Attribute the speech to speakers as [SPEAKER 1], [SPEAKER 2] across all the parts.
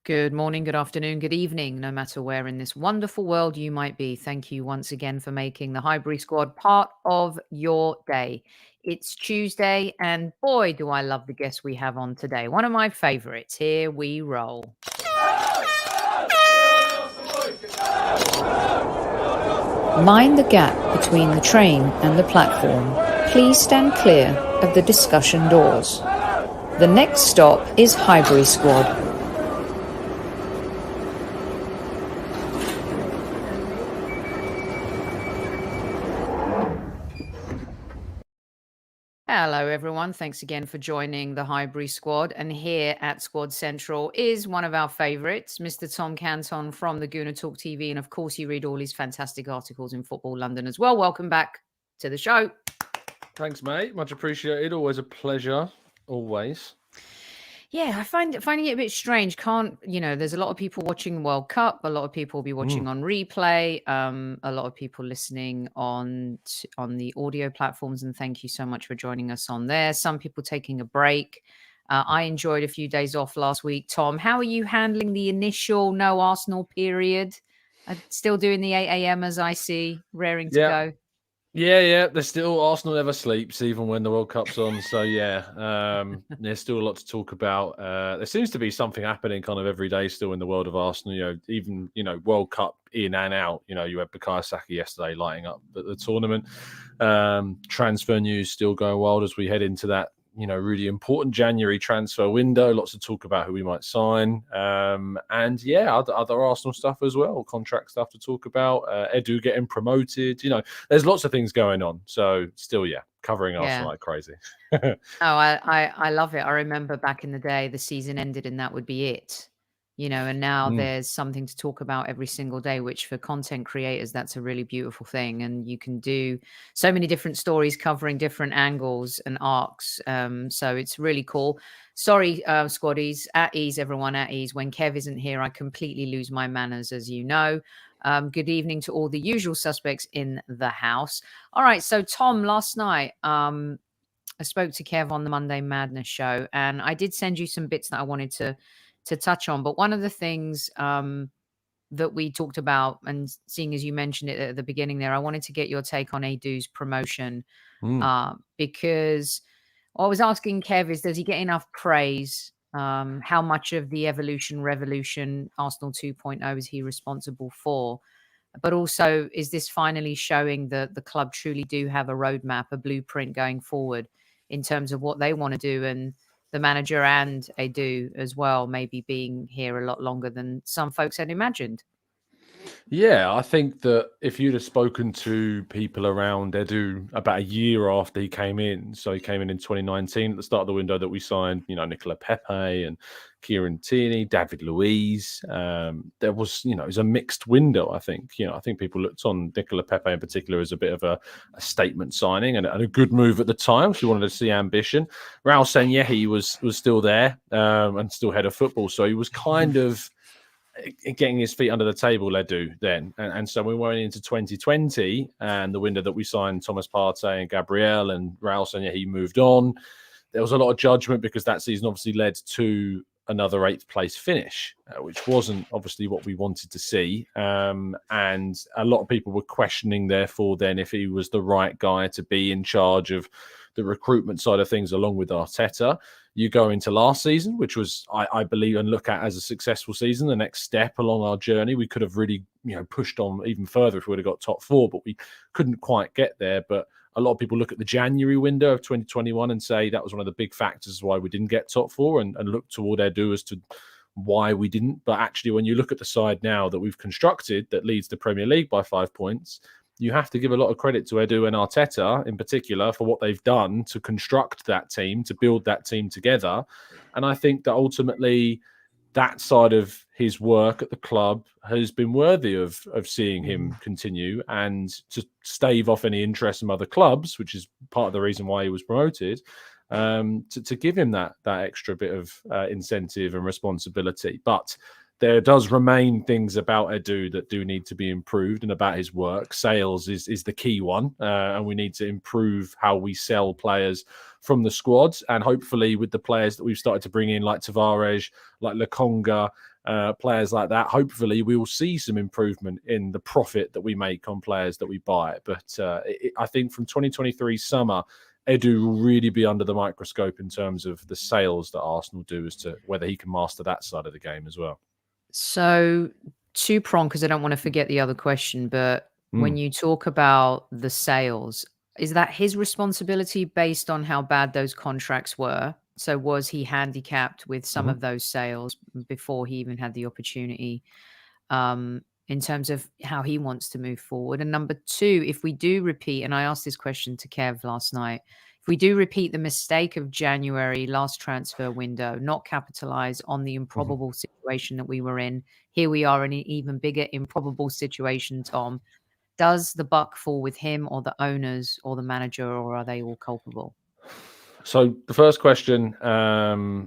[SPEAKER 1] Good morning, good afternoon, good evening, no matter where in this wonderful world you might be. Thank you once again for making the Highbury Squad part of your day. It's Tuesday, and boy, do I love the guest we have on today. One of my favorites. Here we roll.
[SPEAKER 2] Mind the gap between the train and the platform. Please stand clear of the discussion doors. The next stop is Highbury Squad.
[SPEAKER 1] Hello, everyone. Thanks again for joining the Highbury Squad. And here at Squad Central is one of our favorites, Mr. Tom Canton from the Gooner Talk TV. And of course, you read all his fantastic articles in Football London as well. Welcome back to the show.
[SPEAKER 3] Thanks, mate. Much appreciated. Always a pleasure. Always.
[SPEAKER 1] Yeah, I finding it a bit strange. There's a lot of people watching World Cup. A lot of people will be watching on replay. A lot of people listening on the audio platforms. And thank you so much for joining us on there. Some people taking a break. I enjoyed a few days off last week. Tom, how are you handling the initial no Arsenal period? Still doing the 8 a.m. as I see, raring to go.
[SPEAKER 3] Yeah. There's still Arsenal never sleeps, even when the World Cup's on. So there's still a lot to talk about. There seems to be something happening kind of every day still in the world of Arsenal. Even World Cup in and out. You had Bukayo Saka yesterday lighting up the tournament. Transfer news still going wild as we head into that really important January transfer window. Lots to talk about who we might sign. Other Arsenal stuff as well. Contract stuff to talk about. Edu getting promoted. There's lots of things going on. So still, covering Arsenal like crazy.
[SPEAKER 1] I love it. I remember back in the day, the season ended and that would be it. And now there's something to talk about every single day, which for content creators, that's a really beautiful thing. And you can do so many different stories covering different angles and arcs. So it's really cool. Sorry, squaddies, at ease, everyone at ease. When Kev isn't here, I completely lose my manners, as you know. Good evening to all the usual suspects in the house. All right. So Tom, last night, I spoke to Kev on the Monday Madness show, and I did send you some bits that I wanted to touch on. But one of the things that we talked about, and seeing as you mentioned it at the beginning there, I wanted to get your take on Edu's promotion because I was asking Kev is, does he get enough praise? How much of the evolution, revolution, Arsenal 2.0 is he responsible for? But also, is this finally showing that the club truly do have a roadmap, a blueprint going forward in terms of what they want to do, and the manager and Edu as well, maybe being here a lot longer than some folks had imagined?
[SPEAKER 3] Yeah, I think that if you'd have spoken to people around Edu about a year after he came in, so he came in 2019 at the start of the window that we signed, Nicola Pepe and Kieran Tierney, David Luiz. There was, it was a mixed window, I think. I think people looked on Nicola Pepe in particular as a bit of a statement signing and a good move at the time. So you wanted to see ambition. Raul Sanyehi was still there and still head of football. So he was kind of getting his feet under the table, Edu, then. And so we went into 2020 and the window that we signed Thomas Partey and Gabriel and Raul Sanyehi, he moved on. There was a lot of judgment because that season obviously led to another 8th place finish, which wasn't obviously what we wanted to see. And a lot of people were questioning, therefore, then if he was the right guy to be in charge of the recruitment side of things along with Arteta. You go into last season, which was, I believe, and look at as a successful season, the next step along our journey. We could have really, pushed on even further if we would have got top 4, but we couldn't quite get there. But a lot of people look at the January window of 2021 and say that was one of the big factors why we didn't get top 4 and look toward Edu as to why we didn't. But actually, when you look at the side now that we've constructed that leads the Premier League by 5 points, you have to give a lot of credit to Edu and Arteta in particular for what they've done to construct that team, to build that team together. And I think that ultimately that side of his work at the club has been worthy of seeing him continue and to stave off any interest from other clubs, which is part of the reason why he was promoted, to give him that extra bit of incentive and responsibility. But there does remain things about Edu that do need to be improved, and about his work. Sales is the key one, and we need to improve how we sell players from the squads. And hopefully with the players that we've started to bring in, like Tavares, like Lokonga, players like that, hopefully we will see some improvement in the profit that we make on players that we buy. But I think from 2023 summer, Edu will really be under the microscope in terms of the sales that Arsenal do as to whether he can master that side of the game as well.
[SPEAKER 1] So two-prong, because I don't want to forget the other question, but when you talk about the sales, is that his responsibility based on how bad those contracts were? So was he handicapped with some of those sales before he even had the opportunity, in terms of how he wants to move forward? And number two, if we do repeat, and I asked this question to Kev last night, if we do repeat the mistake of January, last transfer window, not capitalize on the improbable situation that we were in, here we are in an even bigger improbable situation, Tom. Does the buck fall with him or the owners or the manager, or are they all culpable?
[SPEAKER 3] So the first question, I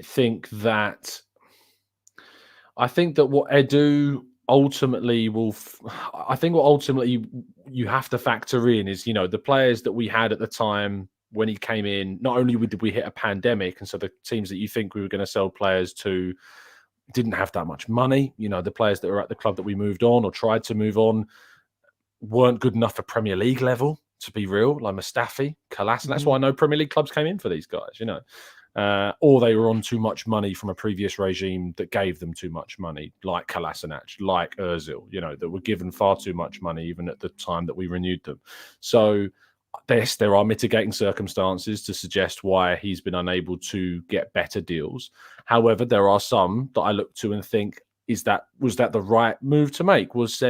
[SPEAKER 3] think that what Edu ultimately will, I think what ultimately you have to factor in is, the players that we had at the time when he came in. Not only did we hit a pandemic, and so the teams that you think we were going to sell players to didn't have that much money. The players that were at the club that we moved on or tried to move on weren't good enough for Premier League level, to be real, like Mustafi, Kalas. And that's why I know Premier League clubs came in for these guys, or they were on too much money from a previous regime that gave them too much money, like Kolasinac, like Ozil, that were given far too much money even at the time that we renewed them. So there are mitigating circumstances to suggest why he's been unable to get better deals. However, there are some that I look to and think, was that the right move to make? Was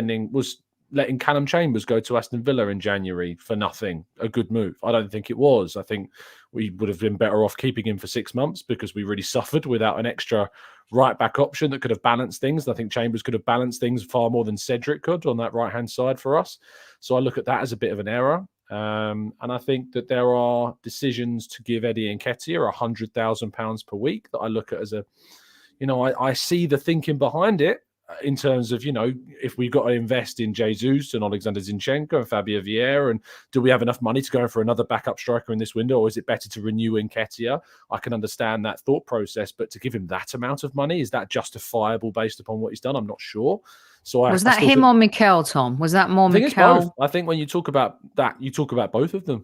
[SPEAKER 3] letting Callum Chambers go to Aston Villa in January for nothing a good move? I don't think it was. I think we would have been better off keeping him for 6 months, because we really suffered without an extra right back option that could have balanced things. I think Chambers could have balanced things far more than Cedric could on that right hand side for us. So I look at that as a bit of an error. And I think that there are decisions to give Eddie Nketiah £100,000 per week that I look at as I see the thinking behind it, in terms of, if we've got to invest in Jesus and Alexander Zinchenko and Fabio Vieira, and do we have enough money to go for another backup striker in this window, or is it better to renew Nketiah? I can understand that thought process, but to give him that amount of money, is that justifiable based upon what he's done? I'm not sure. So
[SPEAKER 1] was that him or Mikel, Tom? Was that more Mikel?
[SPEAKER 3] I think when you talk about that, you talk about both of them.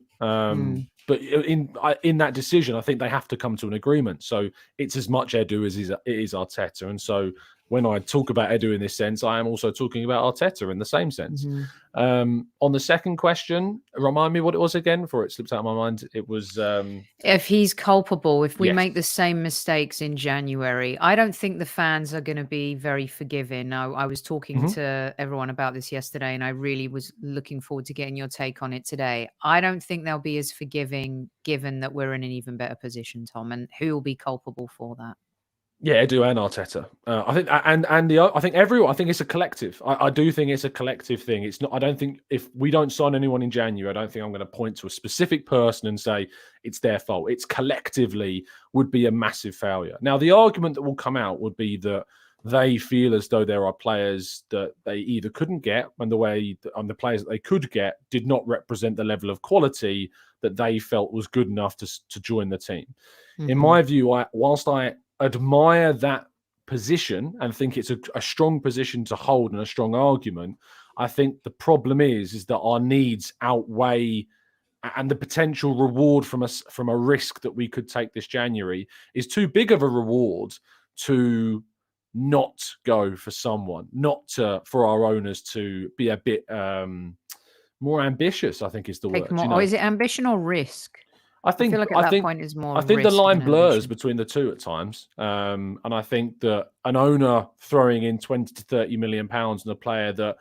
[SPEAKER 3] But in that decision, I think they have to come to an agreement. So it's as much Edu as it is Arteta. And so when I talk about Edu in this sense, I am also talking about Arteta in the same sense. On the second question, remind me what it was again before it slips out of my mind. It was...
[SPEAKER 1] if he's culpable, if we make the same mistakes in January, I don't think the fans are going to be very forgiving. I was talking to everyone about this yesterday, and I really was looking forward to getting your take on it today. I don't think they'll be as forgiving, given that we're in an even better position, Tom, and who will be culpable for that?
[SPEAKER 3] Yeah, Edu and Arteta. I think, I think everyone. I think it's a collective. I do think it's a collective thing. It's not. I don't think if we don't sign anyone in January, I don't think I'm going to point to a specific person and say it's their fault. It's collectively would be a massive failure. Now, the argument that will come out would be that they feel as though there are players that they either couldn't get, and the players that they could get did not represent the level of quality that they felt was good enough to join the team. In my view, whilst I admire that position and think it's a strong position to hold and a strong argument, I think the problem is that our needs outweigh, and the potential reward from a risk that we could take this January is too big of a reward to not go for someone, for our owners to be a bit more ambitious, I think is the word.
[SPEAKER 1] Or is it ambition or risk? I feel like at that point is more.
[SPEAKER 3] I think the line blurs between the two at times, and I think that an owner throwing in 20 to 30 million pounds on a player that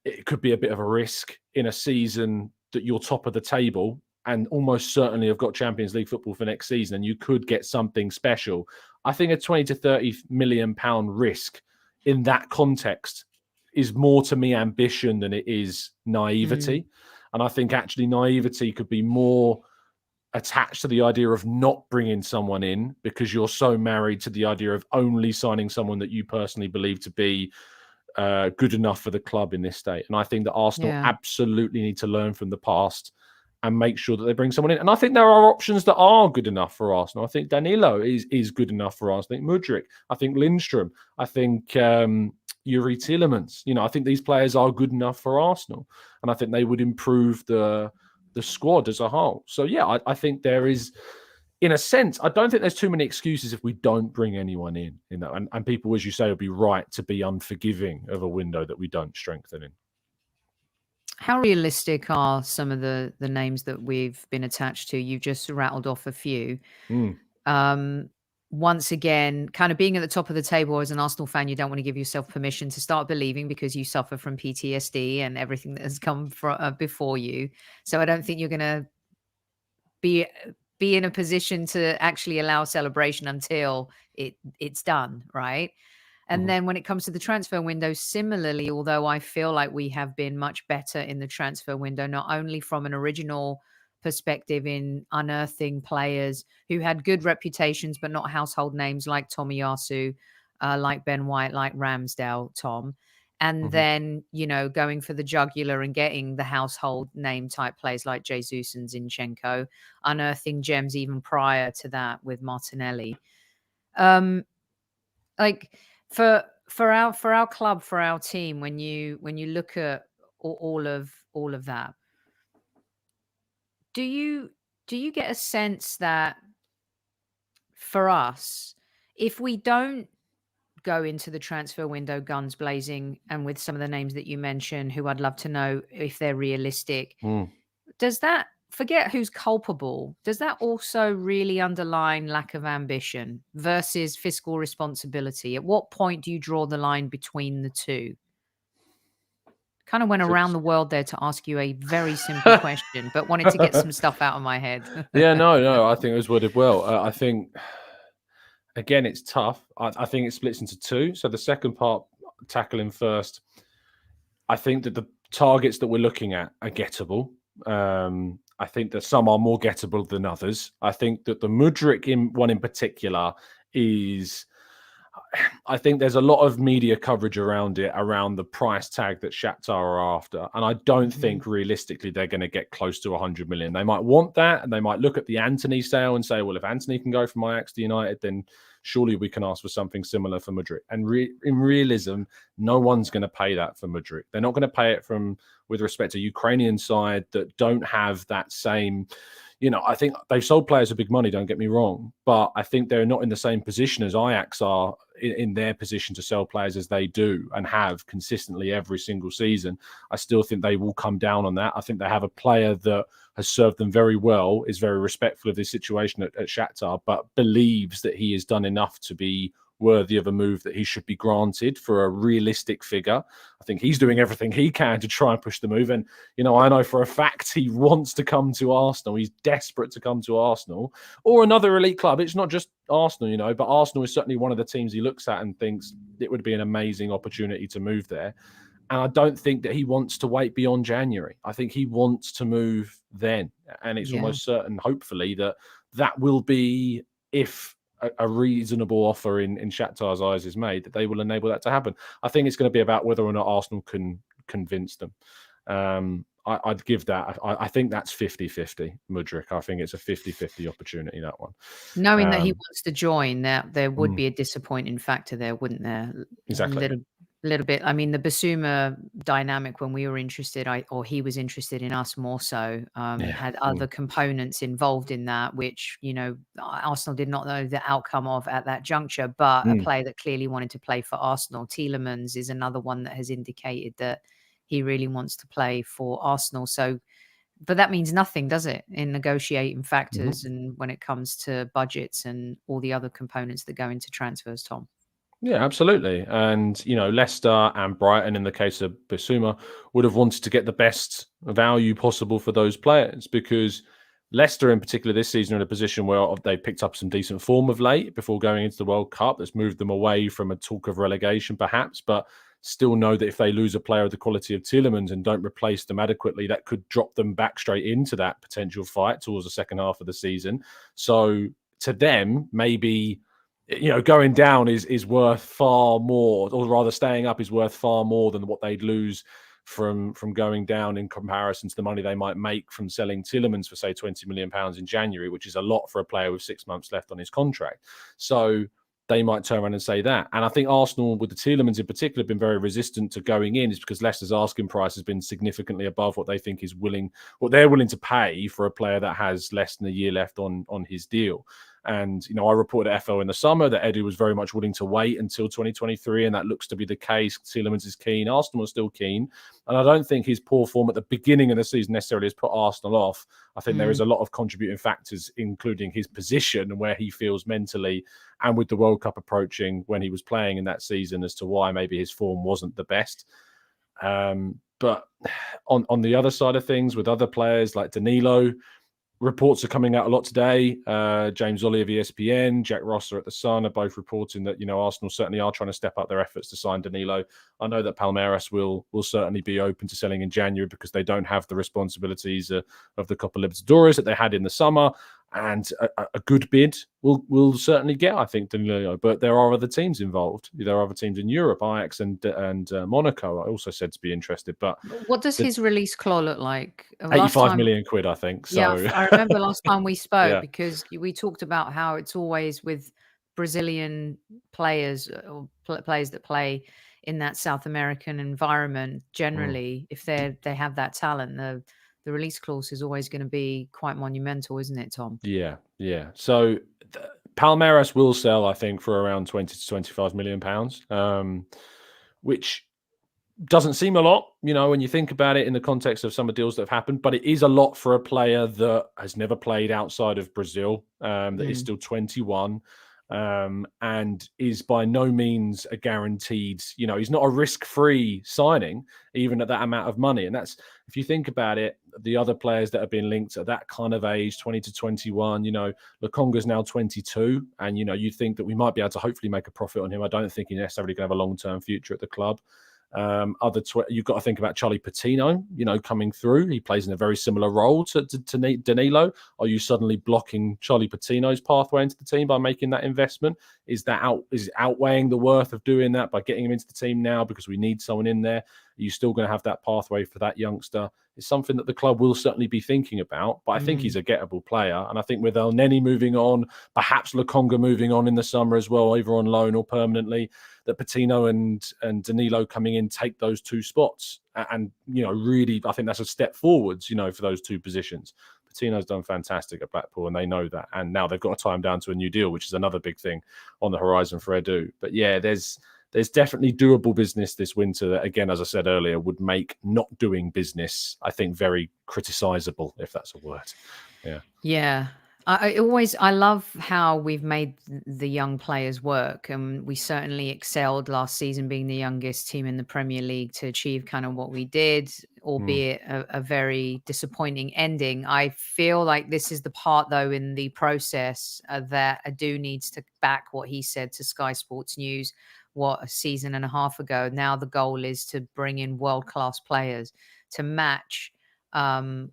[SPEAKER 3] it could be a bit of a risk in a season that you're top of the table and almost certainly have got Champions League football for next season, and you could get something special. I think a 20 to 30 million pound risk in that context is more to me ambition than it is naivety, and I think actually naivety could be more attached to the idea of not bringing someone in because you're so married to the idea of only signing someone that you personally believe to be good enough for the club in this state. And I think that Arsenal absolutely need to learn from the past and make sure that they bring someone in. And I think there are options that are good enough for Arsenal. I think Danilo is good enough for Arsenal. I think Mudryk, I think Lindstrom, I think Yuri Tielemans. I think these players are good enough for Arsenal. And I think they would improve the squad as a whole. So, yeah, I think there is, in a sense, I don't think there's too many excuses if we don't bring anyone in. And people, as you say, would be right to be unforgiving of a window that we don't strengthen in.
[SPEAKER 1] How realistic are some of the names that we've been attached to? You've just rattled off a few. Once again, kind of being at the top of the table as an Arsenal fan, you don't want to give yourself permission to start believing because you suffer from PTSD and everything that has come before you. So I don't think you're going to be in a position to actually allow celebration until it's done, right? And then when it comes to the transfer window, similarly, although I feel like we have been much better in the transfer window, not only from an original perspective in unearthing players who had good reputations but not household names like Tomiyasu, like Ben White, like Ramsdale, Tom. And then, going for the jugular and getting the household name type players like Jesus and Zinchenko, unearthing gems even prior to that with Martinelli. For our club, for our team, when you look at all of that, do you get a sense that for us, if we don't go into the transfer window guns blazing and with some of the names that you mentioned, who I'd love to know if they're realistic, does that, forget who's culpable, does that also really underline lack of ambition versus fiscal responsibility? At what point do you draw the line between the two? Kind of went around the world there to ask you a very simple question, but wanted to get some stuff out of my head.
[SPEAKER 3] No, I think it was worded well. I think, again, it's tough. I think it splits into two. So the second part, tackling first, I think that the targets that we're looking at are gettable. I think that some are more gettable than others. I think that the Mudryk one in particular is, I think there's a lot of media coverage around it, around the price tag that Shakhtar are after. And I don't think realistically they're going to get close to 100 million. They might want that, and they might look at the Antony sale and say, well, if Antony can go from Ajax to United, then surely we can ask for something similar for Mudryk. And in realism, no one's going to pay that for Mudryk. They're not going to pay it with respect to Ukrainian side that don't have that same, I think they've sold players for big money, don't get me wrong, but I think they're not in the same position as Ajax are in their position to sell players as they do and have consistently every single season. I still think they will come down on that. I think they have a player that has served them very well, is very respectful of this situation at Shakhtar, but believes that he has done enough to be worthy of a move that he should be granted for a realistic figure. I think he's doing everything he can to try and push the move. And, I know for a fact he wants to come to Arsenal. He's desperate to come to Arsenal or another elite club. It's not just Arsenal, but Arsenal is certainly one of the teams he looks at and thinks it would be an amazing opportunity to move there. And I don't think that he wants to wait beyond January. I think he wants to move then. And it's almost certain, hopefully, that will be, if a reasonable offer in Shakhtar's eyes is made, that they will enable that to happen. I think it's going to be about whether or not Arsenal can convince them. I'd give that. I think that's 50-50, Mudryk. I think it's a 50-50 opportunity, that one.
[SPEAKER 1] Knowing that he wants to join, that there would be a disappointing factor there, wouldn't there?
[SPEAKER 3] Exactly.
[SPEAKER 1] Little bit. I mean, the Basuma dynamic when we were interested, or he was interested in us more so, had other components involved in that, which, Arsenal did not know the outcome of at that juncture, but a player that clearly wanted to play for Arsenal. Tielemans is another one that has indicated that he really wants to play for Arsenal. So, but that means nothing, does it, in negotiating factors and when it comes to budgets and all the other components that go into transfers, Tom?
[SPEAKER 3] Yeah, absolutely. And, Leicester and Brighton, in the case of Bissouma, would have wanted to get the best value possible for those players, because Leicester in particular this season are in a position where they picked up some decent form of late before going into the World Cup. That's moved them away from a talk of relegation perhaps, but still know that if they lose a player of the quality of Tielemans and don't replace them adequately, that could drop them back straight into that potential fight towards the second half of the season. So to them, maybe, going down is worth far more, or rather staying up is worth far more than what they'd lose from going down in comparison to the money they might make from selling Tielemans for, say, £20 million in January, which is a lot for a player with 6 months left on his contract. So they might turn around and say that. And I think Arsenal, with the Tielemans in particular, have been very resistant to going in, is because Leicester's asking price has been significantly above what they think is what they're willing to pay for a player that has less than a year left on his deal. And, I reported at FL in the summer that Edu was very much willing to wait until 2023, and that looks to be the case. Tielemans is keen. Arsenal are still keen. And I don't think his poor form at the beginning of the season necessarily has put Arsenal off. I think there is a lot of contributing factors, including his position and where he feels mentally, and with the World Cup approaching when he was playing in that season, as to why maybe his form wasn't the best. But on the other side of things, with other players like Danilo, reports are coming out a lot today. James Ollie of ESPN, Jack Rosser at The Sun are both reporting that, Arsenal certainly are trying to step up their efforts to sign Danilo. I know that Palmeiras will certainly be open to selling in January because they don't have the responsibilities of the Copa Libertadores that they had in the summer. And a good bid will certainly get, I think, Danilo. But there are other teams involved. There are other teams in Europe, Ajax and Monaco are also said to be interested. But
[SPEAKER 1] what does his release clause look like?
[SPEAKER 3] 85 million quid, I think. So
[SPEAKER 1] yeah, I remember last time we spoke because we talked about how it's always with Brazilian players or players that play in that South American environment. Generally, if they have that talent, the release clause is always going to be quite monumental, isn't it, Tom?
[SPEAKER 3] Yeah. So Palmeiras will sell, I think, for around 20 to 25 million pounds, which doesn't seem a lot, when you think about it in the context of some of the deals that have happened, but it is a lot for a player that has never played outside of Brazil, that is still 21, and is by no means a guaranteed, he's not a risk-free signing, even at that amount of money. And that's, if you think about it, the other players that have been linked at that kind of age, 20 to 21, Lokonga's now 22, and, you'd think that we might be able to hopefully make a profit on him. I don't think he's necessarily going to have a long-term future at the club. You've got to think about Charlie Patino, coming through. He plays in a very similar role to Danilo. Are you suddenly blocking Charlie Patino's pathway into the team by making that investment? Is it outweighing the worth of doing that by getting him into the team now because we need someone in there? Are you still going to have that pathway for that youngster? It's something that the club will certainly be thinking about, but I think he's a gettable player. And I think with El Neni moving on, perhaps Lokonga moving on in the summer as well, either on loan or permanently, that Patino and Danilo coming in take those two spots. And, really, I think that's a step forwards, for those two positions. Patino's done fantastic at Blackpool, and they know that. And now they've got to tie him down to a new deal, which is another big thing on the horizon for Edu. But yeah, there's definitely doable business this winter that, again, as I said earlier, would make not doing business, I think, very criticisable, if that's a word.
[SPEAKER 1] Yeah. I love how we've made the young players work, and we certainly excelled last season, being the youngest team in the Premier League to achieve kind of what we did, albeit a very disappointing ending. I feel like this is the part, though, in the process that Edu needs to back what he said to Sky Sports News, a season and a half ago. Now the goal is to bring in world-class players to match how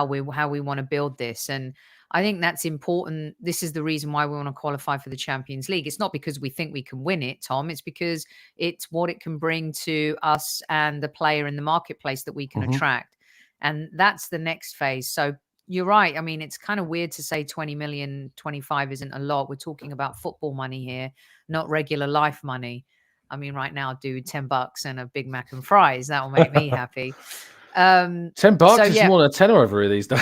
[SPEAKER 1] we want to build this. And I think that's important. This is the reason why we want to qualify for the Champions League. It's not because we think we can win it, Tom. It's because it's what it can bring to us and the player in the marketplace that we can attract. And that's the next phase. So you're right. I mean, it's kind of weird to say 20 million, 25 isn't a lot. We're talking about football money here, not regular life money. I mean, right now, do $10 and a Big Mac and fries. That will make me happy.
[SPEAKER 3] $10 is more than a tenner over here these days.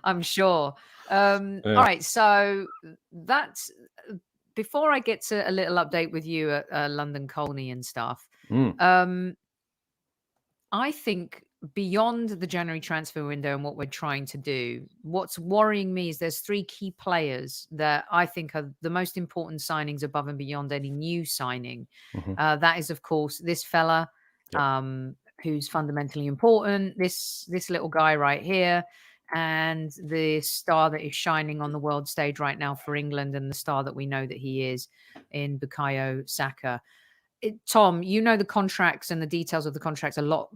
[SPEAKER 1] I'm sure. All right. So that's, before I get to a little update with you at London Colney and stuff, I think beyond the January transfer window and what we're trying to do, what's worrying me is there's three key players that I think are the most important signings above and beyond any new signing. That is, of course, this fella, who's fundamentally important, this little guy right here, and the star that is shining on the world stage right now for England, and the star that we know that he is in Bukayo Saka. Tom, you know the contracts and the details of the contracts a lot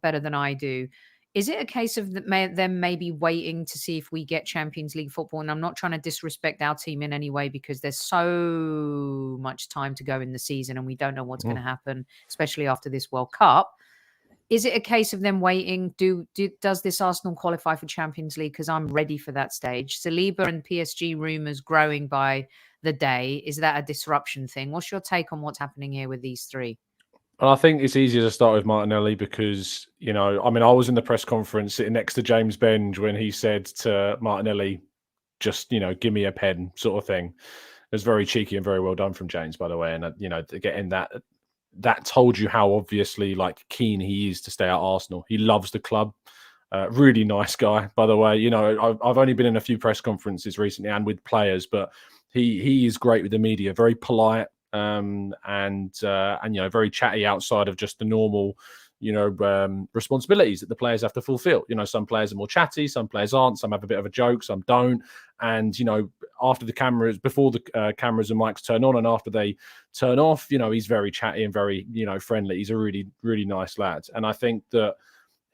[SPEAKER 1] better than I do. Is it a case of them maybe waiting to see if we get Champions League football? And I'm not trying to disrespect our team in any way, because there's so much time to go in the season and we don't know what's going to happen, especially after this World Cup. Is it a case of them waiting? Does this Arsenal qualify for Champions League? Because I'm ready for that stage. Saliba and PSG rumours growing by the day. Is that a disruption thing? What's your take on what's happening here with these three?
[SPEAKER 3] And I think it's easier to start with Martinelli because, you know, I mean, I was in the press conference sitting next to James Benge when he said to Martinelli, just, you know, give me a pen sort of thing. It was very cheeky and very well done from James, by the way. And, you know, getting that told you how obviously like keen he is to stay at Arsenal. He loves the club. Really nice guy, by the way. You know, I've only been in a few press conferences recently and with players, but he is great with the media, very polite, and you know, very chatty outside of just the normal, you know, responsibilities that the players have to fulfill. You know, some players are more chatty, some players aren't, some have a bit of a joke, some don't. And, you know, after the cameras, before the cameras and mics turn on and after they turn off, you know, he's very chatty and very, you know, friendly. He's a really, really nice lad. And I think that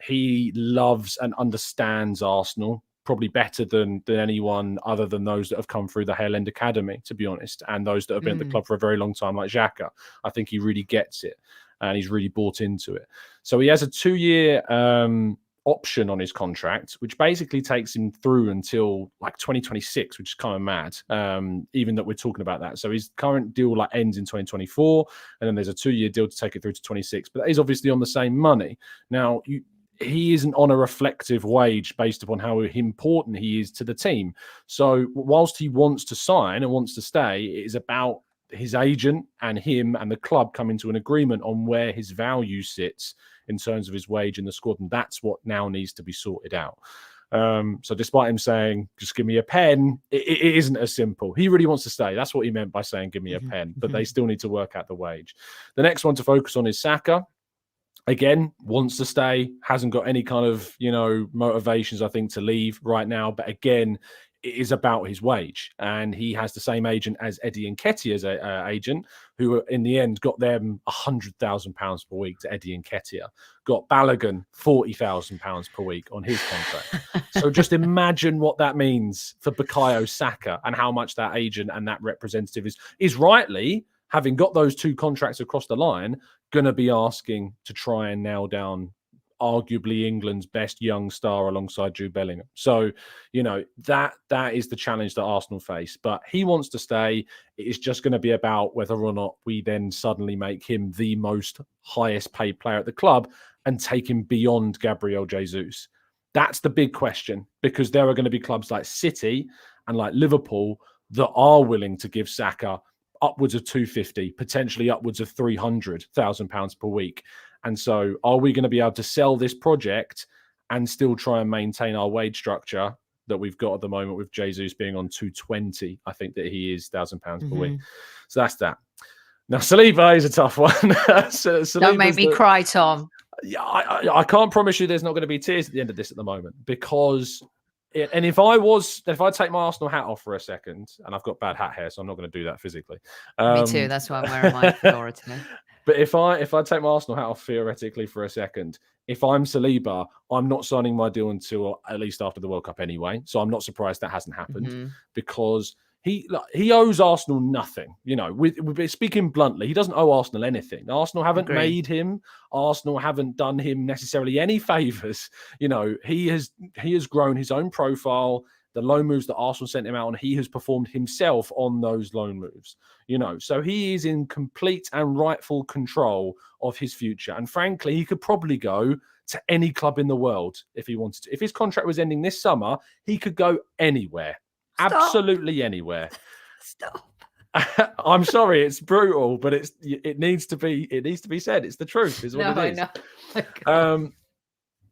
[SPEAKER 3] he loves and understands Arsenal probably better than anyone other than those that have come through the Hale End Academy, to be honest, and those that have been at the club for a very long time, like Xhaka. I think he really gets it and he's really bought into it. So he has a 2-year option on his contract, which basically takes him through until like 2026, which is kind of mad, even that we're talking about that. So his current deal like ends in 2024, and then there's a 2-year deal to take it through to 26. But that is obviously on the same money. Now, he isn't on a reflective wage based upon how important he is to the team. So whilst he wants to sign and wants to stay, it is about his agent and him and the club coming to an agreement on where his value sits in terms of his wage in the squad. And that's what now needs to be sorted out. So despite him saying, just give me a pen, it isn't as simple. He really wants to stay. That's what he meant by saying, give me a pen, but they still need to work out the wage. The next one to focus on is Saka. Again, wants to stay, hasn't got any kind of, you know, motivations, I think, to leave right now. But again, it is about his wage. And he has the same agent as Eddie Nketiah's agent, who in the end got them £100,000 per week to Eddie Nketiah. Got Balogun £40,000 per week on his contract. So just imagine what that means for Bukayo Saka and how much that agent and that representative is rightly, having got those 2 contracts across the line, going to be asking to try and nail down arguably England's best young star alongside Jude Bellingham. So, you know, that is the challenge that Arsenal face. But he wants to stay. It is just going to be about whether or not we then suddenly make him the most highest paid player at the club and take him beyond Gabriel Jesus. That's the big question, because there are going to be clubs like City and like Liverpool that are willing to give Saka upwards of 250, potentially upwards of £300,000 per week. And so are we going to be able to sell this project and still try and maintain our wage structure that we've got at the moment, with Jesus being on 220, I think that he is £1,000 per week. So that's that. Now, Saliba is a tough one.
[SPEAKER 1] Don't make me cry, Tom.
[SPEAKER 3] Yeah, I can't promise you there's not going to be tears at the end of this at the moment, because and if I take my Arsenal hat off for a second, and I've got bad hat hair, so I'm not going to do that physically.
[SPEAKER 1] Me too. That's why I'm wearing my fedora today.
[SPEAKER 3] But if I take my Arsenal hat off theoretically for a second, if I'm Saliba, I'm not signing my deal until at least after the World Cup anyway. So I'm not surprised that hasn't happened, because he owes Arsenal nothing. You know, we're speaking bluntly, he doesn't owe Arsenal anything. Arsenal haven't made him. Arsenal haven't done him necessarily any favours. You know, he has grown his own profile. The loan moves that Arsenal sent him out on, he has performed himself on those loan moves. You know, so he is in complete and rightful control of his future. And frankly, he could probably go to any club in the world if he wanted to. If his contract was ending this summer, he could go anywhere. Stop. Absolutely anywhere.
[SPEAKER 1] Stop.
[SPEAKER 3] I'm sorry, it's brutal, but it needs to be said. It's the truth, is what it is.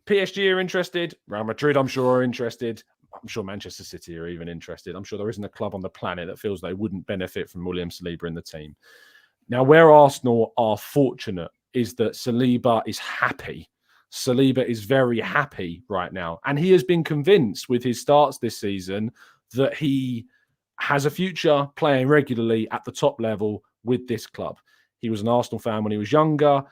[SPEAKER 3] PSG are interested. Real Madrid, I'm sure, are interested. I'm sure Manchester City are even interested. I'm sure there isn't a club on the planet that feels they wouldn't benefit from William Saliba in the team. Now, where Arsenal are fortunate is that Saliba is happy. Saliba is very happy right now. And he has been convinced with his starts this season that he has a future playing regularly at the top level with this club. He was an Arsenal fan when he was younger.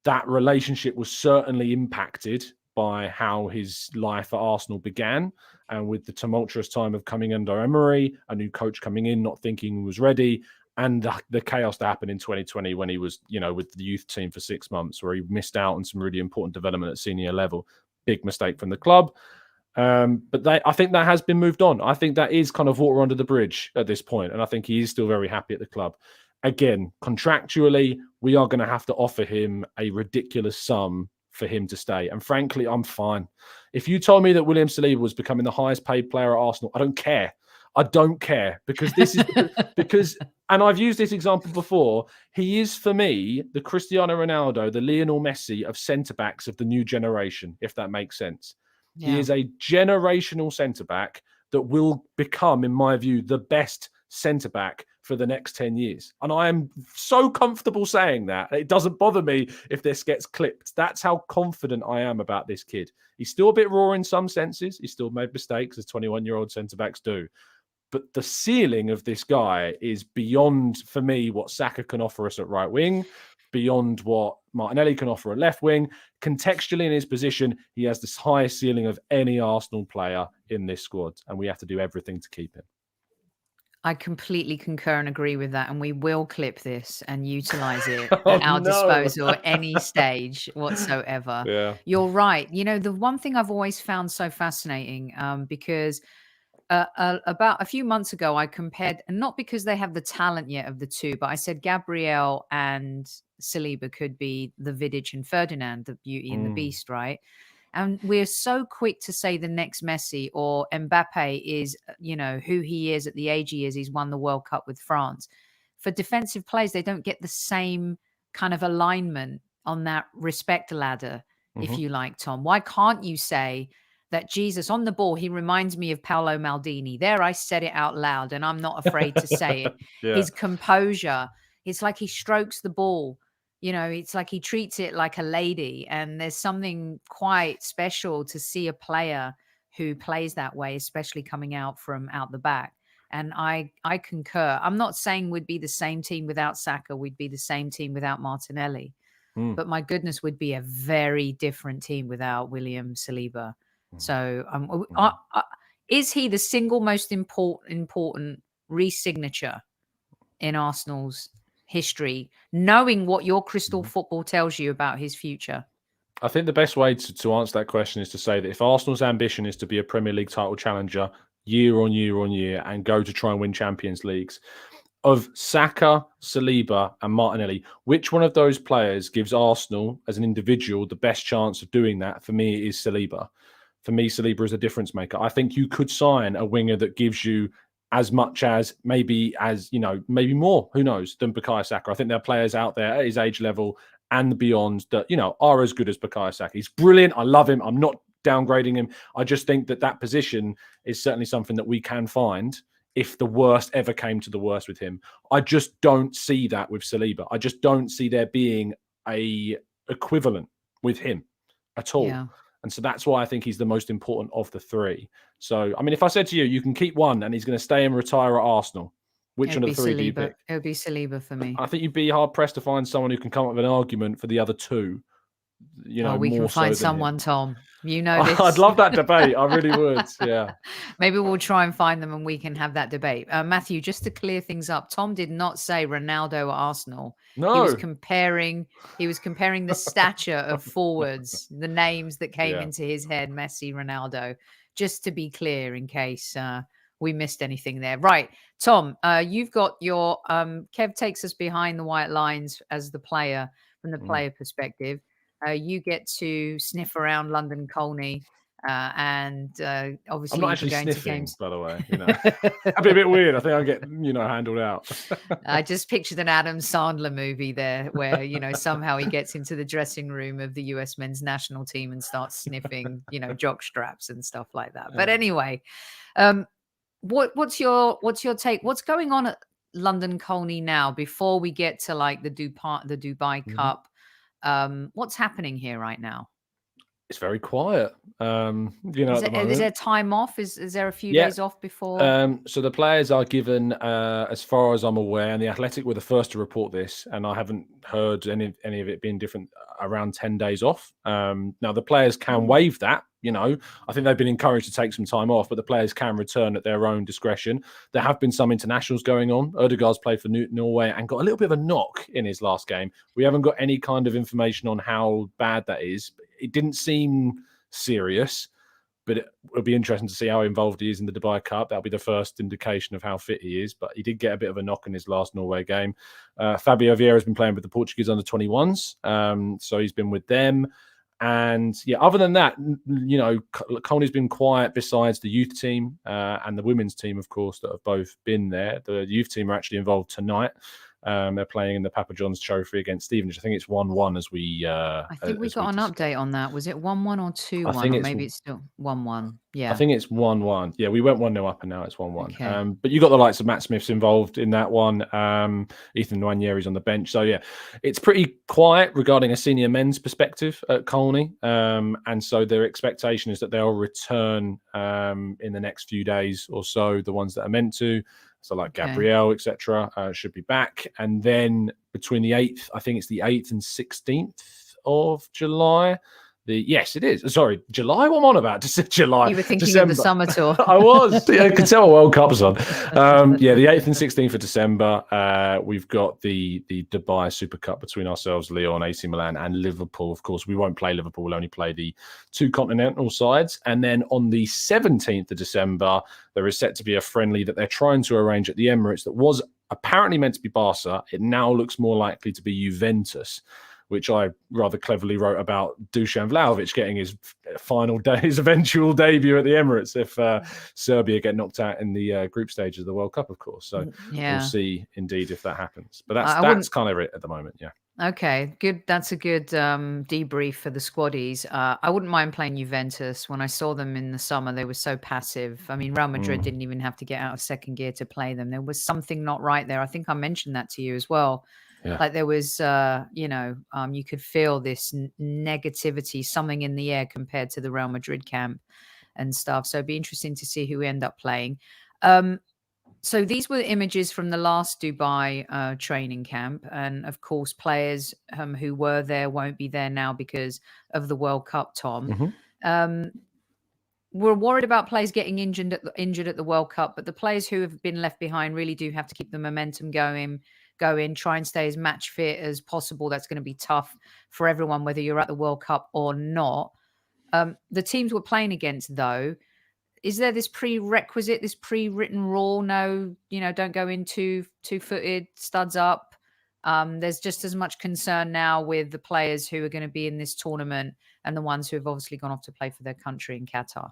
[SPEAKER 3] That relationship was certainly impacted by how his life at Arsenal began. And with the tumultuous time of coming under Emery, a new coach coming in, not thinking he was ready, and the chaos that happened in 2020 when he was, with the youth team for 6 months, where he missed out on some really important development at senior level. Big mistake from the club. But I think that has been moved on. I think that is kind of water under the bridge at this point, and I think he is still very happy at the club. Again, contractually, we are going to have to offer him a ridiculous sum for him to stay. And frankly, I'm fine. If you told me that William Saliba was becoming the highest paid player at Arsenal, I don't care. I don't care, because this is because, and I've used this example before, he is for me the Cristiano Ronaldo, the Lionel Messi of centre-backs of the new generation, if that makes sense. Yeah. He is a generational centre-back that will become, in my view, the best centre-back for the next 10 years. And I am so comfortable saying that. It doesn't bother me if this gets clipped. That's how confident I am about this kid. He's still a bit raw in some senses. He's still made mistakes, as 21-year-old centre-backs do. But the ceiling of this guy is beyond, for me, what Saka can offer us at right wing, beyond what Martinelli can offer at left wing. Contextually in his position, he has the highest ceiling of any Arsenal player in this squad, and we have to do everything to keep him.
[SPEAKER 1] I completely concur and agree with that, and we will clip this and utilize it at our disposal at any stage whatsoever.
[SPEAKER 3] Yeah.
[SPEAKER 1] You're right. The one thing I've always found so fascinating, because about a few months ago, I compared, and not because they have the talent yet of the two, but I said Gabriel and Saliba could be the Vidic and Ferdinand, the Beauty and the Beast, right? And we're so quick to say the next Messi or Mbappe is, who he is at the age he is. He's won the World Cup with France. For defensive players, they don't get the same kind of alignment on that respect ladder, if you like, Tom. Why can't you say that Jesus on the ball, he reminds me of Paolo Maldini? There, I said it out loud, and I'm not afraid to say it. Yeah. His composure, it's like he strokes the ball. It's like he treats it like a lady. And there's something quite special to see a player who plays that way, especially coming out from out the back. And I concur. I'm not saying we'd be the same team without Saka. We'd be the same team without Martinelli. But my goodness, would be a very different team without William Saliba. So is he the single most important re-signature in Arsenal's history, knowing what your crystal football tells you about his future?
[SPEAKER 3] I think the best way to answer that question is to say that if Arsenal's ambition is to be a Premier League title challenger year on year on year and go to try and win Champions Leagues, of Saka, Saliba and Martinelli, which one of those players gives Arsenal as an individual the best chance of doing that? For me, it is Saliba. For me, Saliba is a difference maker. I think you could sign a winger that gives you as much as maybe more, who knows, than Bukayo Saka. I think there are players out there at his age level and beyond that, are as good as Bukayo Saka. He's brilliant. I love him. I'm not downgrading him. I just think that position is certainly something that we can find if the worst ever came to the worst with him. I just don't see that with Saliba. I just don't see there being a equivalent with him at all. Yeah. And so that's why I think he's the most important of the three. So, I mean, if I said to you, you can keep one and he's going to stay and retire at Arsenal, which one of the three do you pick?
[SPEAKER 1] It would be Saliba for me.
[SPEAKER 3] I think you'd be hard-pressed to find someone who can come up with an argument for the other two.
[SPEAKER 1] We can find someone, Tom. This.
[SPEAKER 3] I'd love that debate. I really would. Yeah.
[SPEAKER 1] Maybe we'll try and find them and we can have that debate. Matthew, just to clear things up, Tom did not say Ronaldo at Arsenal.
[SPEAKER 3] No.
[SPEAKER 1] He was comparing the stature of forwards, the names that came into his head, Messi, Ronaldo, just to be clear in case we missed anything there. Right. Tom, you've got your Kev takes us behind the white lines as the player from the player perspective. You get to sniff around London Colney, and obviously
[SPEAKER 3] I'm not actually
[SPEAKER 1] going
[SPEAKER 3] sniffing,
[SPEAKER 1] to games.
[SPEAKER 3] By the way. That'd be a bit weird. I think I get handled out.
[SPEAKER 1] I just pictured an Adam Sandler movie there, where somehow he gets into the dressing room of the US men's national team and starts sniffing, jock straps and stuff like that. But anyway, what's your take? What's going on at London Colney now? Before we get to like the Dubai Cup. What's happening here right now?
[SPEAKER 3] It's very quiet. You know,
[SPEAKER 1] Is
[SPEAKER 3] at the moment.
[SPEAKER 1] there time off? Is there a few
[SPEAKER 3] Yeah.
[SPEAKER 1] days off before?
[SPEAKER 3] So the players are given, as far as I'm aware, and the Athletic were the first to report this, and I haven't heard any of it being different, around 10 days off. Now the players can waive that. You know, I think they've been encouraged to take some time off, but the players can return at their own discretion. There have been some internationals going on. Ødegaard's played for Norway and got a little bit of a knock in his last game. We haven't got any kind of information on how bad that is. It didn't seem serious, but it'll be interesting to see how involved he is in the Dubai Cup. That'll be the first indication of how fit he is, but he did get a bit of a knock in his last Norway game. Fabio Vieira has been playing with the Portuguese under-21s, so he's been with them. And yeah, other than that, you know, COLNEY's been quiet besides the youth team and the women's team, of course, that have both been there. The youth team are actually involved tonight. They're playing in the Papa John's Trophy against Stevenage. I think it's 1-1 as we...
[SPEAKER 1] I think we got an update on that. Was it 1-1 or 2-1? Or maybe it's still 1-1. Yeah.
[SPEAKER 3] I think it's 1-1. Yeah, we went 1-0 up and now it's 1-1.
[SPEAKER 1] Okay.
[SPEAKER 3] But you got the likes of Matt Smith's involved in that one. Ethan Nwaneri's on the bench. So yeah, it's pretty quiet regarding a senior men's perspective at COLNEY. And so their expectation is that they'll return in the next few days or so, the ones that are meant to. So like Gabrielle, etc., should be back. And then between the 8th, I think it's the 8th and 16th of July. Yes, it is. Sorry, July? What am I on about? Just July.
[SPEAKER 1] You were thinking
[SPEAKER 3] December.
[SPEAKER 1] of the summer tour.
[SPEAKER 3] I was. Yeah, I could tell what World Cup's on. Yeah, the 8th and 16th of December, we've got the Dubai Super Cup between ourselves, Lyon, AC Milan, and Liverpool. Of course, we won't play Liverpool. We'll only play the two continental sides. And then on the 17th of December, there is set to be a friendly that they're trying to arrange at the Emirates that was apparently meant to be Barca. It now looks more likely to be Juventus, which I rather cleverly wrote about Dusan Vlahovic getting his his eventual debut at the Emirates if Serbia get knocked out in the group stages of the World Cup, of course. So we'll see indeed if that happens. But that's kind of it at the moment, yeah.
[SPEAKER 1] Okay, good. That's a good debrief for the squaddies. I wouldn't mind playing Juventus. When I saw them in the summer, they were so passive. I mean, Real Madrid didn't even have to get out of second gear to play them. There was something not right there. I think I mentioned that to you as well. Yeah. Like there was, you could feel this negativity, something in the air compared to the Real Madrid camp and stuff. So it'd be interesting to see who we end up playing. So these were images from the last Dubai training camp. And of course, players who were there won't be there now because of the World Cup, Tom. We're worried about players getting injured at the World Cup, but the players who have been left behind really do have to keep the momentum going, try and stay as match fit as possible. That's going to be tough for everyone, whether you're at the World Cup or not. The teams we're playing against, though, is there this prerequisite, this pre-written rule? No, don't go in two-footed, studs up. There's just as much concern now with the players who are going to be in this tournament and the ones who have obviously gone off to play for their country in Qatar.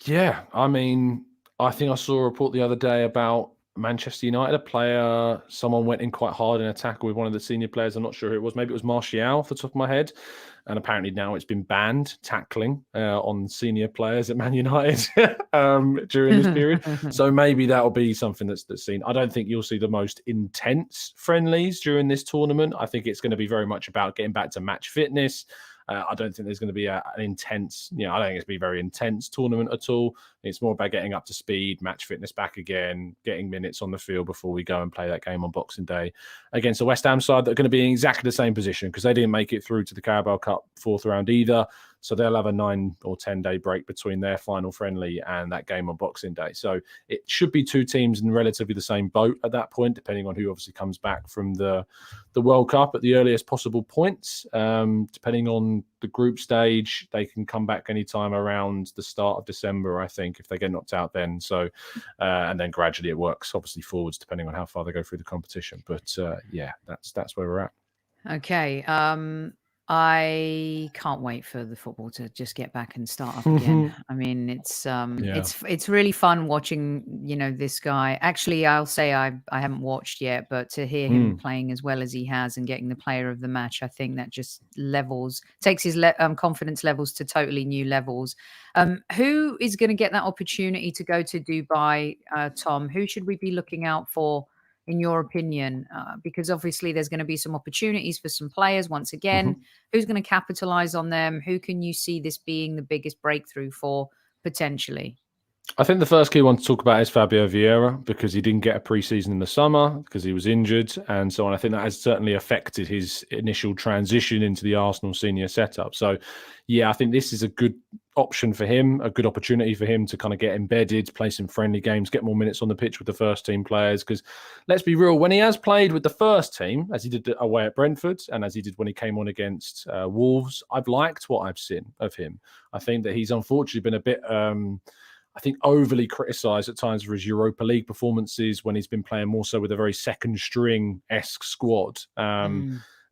[SPEAKER 3] Yeah, I mean, I think I saw a report the other day about Manchester United, someone went in quite hard in a tackle with one of the senior players. I'm not sure who it was. Maybe it was Martial off the top of my head. And apparently now it's been banned, tackling on senior players at Man United during this period. So maybe that'll be something that's seen. I don't think you'll see the most intense friendlies during this tournament. I think it's going to be very much about getting back to match fitness. I don't think there's going to be an intense, I don't think it's going to be a very intense tournament at all. It's more about getting up to speed, match fitness back again, getting minutes on the field before we go and play that game on Boxing Day against a West Ham side that are going to be in exactly the same position because they didn't make it through to the Carabao Cup fourth round either. So they'll have a 9 or 10 day break between their final friendly and that game on Boxing Day. So it should be two teams in relatively the same boat at that point, depending on who obviously comes back from the World Cup at the earliest possible points. Depending on the group stage, they can come back anytime around the start of December, I think, if they get knocked out then. So, and then gradually it works obviously forwards depending on how far they go through the competition. But yeah, that's where we're at.
[SPEAKER 1] Okay. I can't wait for the football to just get back and start up again. I mean, it's really fun watching, this guy. Actually, I'll say I haven't watched yet, but to hear him playing as well as he has and getting the player of the match, I think that just takes his confidence levels to totally new levels. Who is going to get that opportunity to go to Dubai, Tom? Who should we be looking out for in your opinion? Because obviously there's going to be some opportunities for some players once again. Who's going to capitalize on them? Who can you see this being the biggest breakthrough for potentially?
[SPEAKER 3] I think the first key one to talk about is Fabio Vieira, because he didn't get a pre-season in the summer because he was injured and so on. I think that has certainly affected his initial transition into the Arsenal senior setup. So, yeah, I think this is a good option for him, a good opportunity for him to kind of get embedded, play some friendly games, get more minutes on the pitch with the first team players. Because let's be real, when he has played with the first team, as he did away at Brentford and as he did when he came on against Wolves, I've liked what I've seen of him. I think that he's unfortunately been a bit... I think overly criticised at times for his Europa League performances when he's been playing more so with a very second string-esque squad. But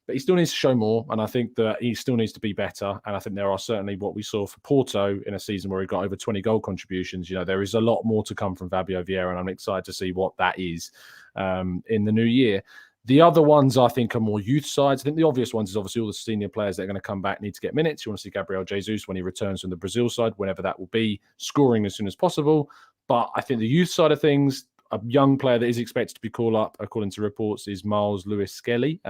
[SPEAKER 3] he still needs to show more, and I think that he still needs to be better. And I think there are certainly what we saw for Porto in a season where he got over 20 goal contributions. You know, there is a lot more to come from Fabio Vieira, and I'm excited to see what that is in the new year. The other ones, I think, are more youth sides. I think the obvious ones is obviously all the senior players that are going to come back need to get minutes. You want to see Gabriel Jesus when he returns from the Brazil side, whenever that will be, scoring as soon as possible. But I think the youth side of things, a young player that is expected to be called up, according to reports, is Miles Lewis Skelly,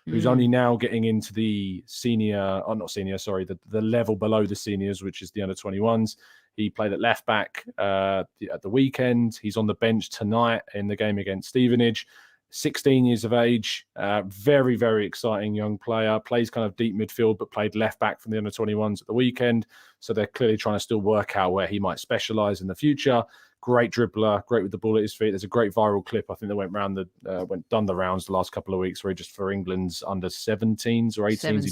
[SPEAKER 3] who's only now getting into the the level below the seniors, which is the under-21s. He played at left back at the weekend. He's on the bench tonight in the game against Stevenage. 16 years of age, very, very exciting young player, plays kind of deep midfield, but played left back from the under-21s at the weekend. So they're clearly trying to still work out where he might specialise in the future. Great dribbler, great with the ball at his feet. There's a great viral clip, I think, that went done the rounds the last couple of weeks, where he just for England's under-17s or 18s,